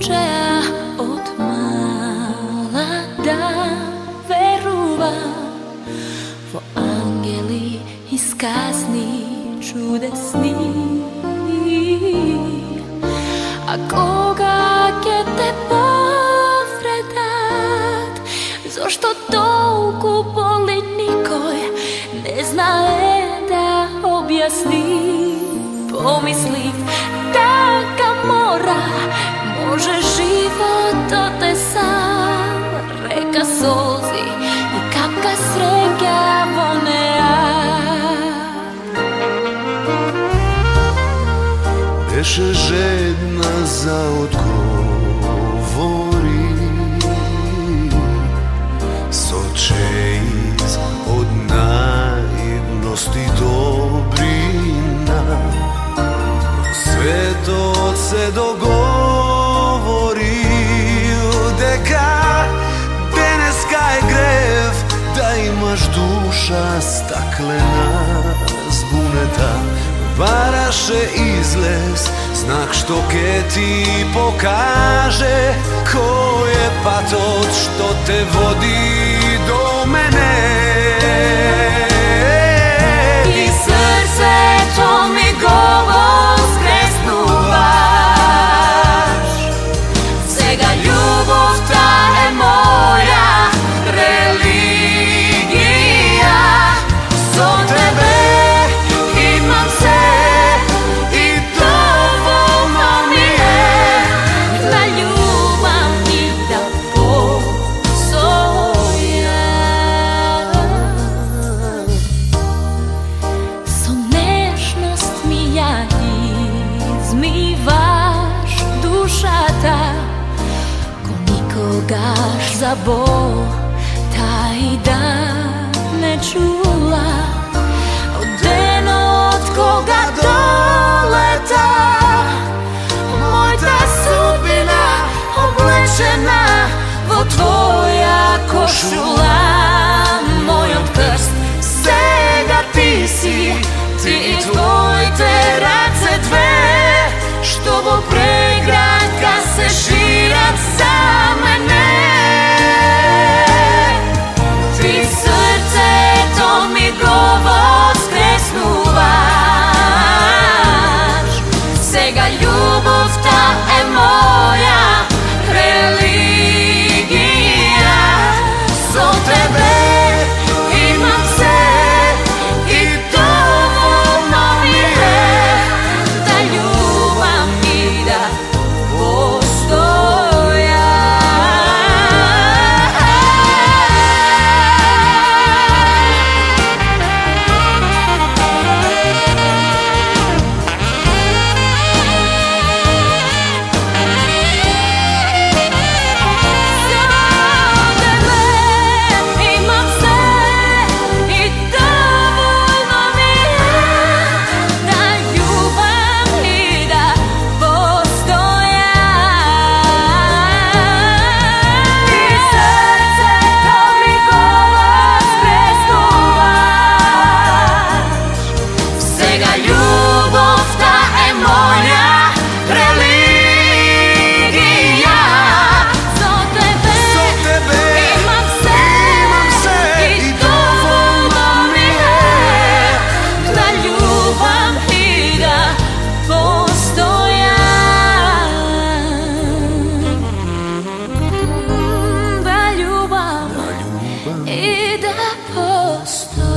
počeja od mala da veruvam vo angeli iskazni čudesni. A koga ќе te povredat, зошто толку боли никој не знае да објасни. Помислив така може животот е сам река солзи и капка среќа во неа. Беше жедна за одговори, со чеиз од наивност и добрина. Светот се договорил дека денеска е грев да имаш душа стаклена збунета. Бараше излез, знак што ке ти покаже кој е патот што те води до мене. И срцето ми голо скреснуваш, сега љубовта е моја религија. Со тебе имам се и доволно ми е да љубам и да постојам. Со нежност ми ја измиваш душата, ко никогаш за Бог тај да не чула. Од денот кога долета мојта судбина облечена во твоја кошула. Мојот крст сега ти си, ти и твоите раце две, што во преградка се шират за мене. Ти срцето ми го воскреснуваш, сега љубовта е моја религија. Со тебе имам се и доволно ми е да љубам и да и да постојам.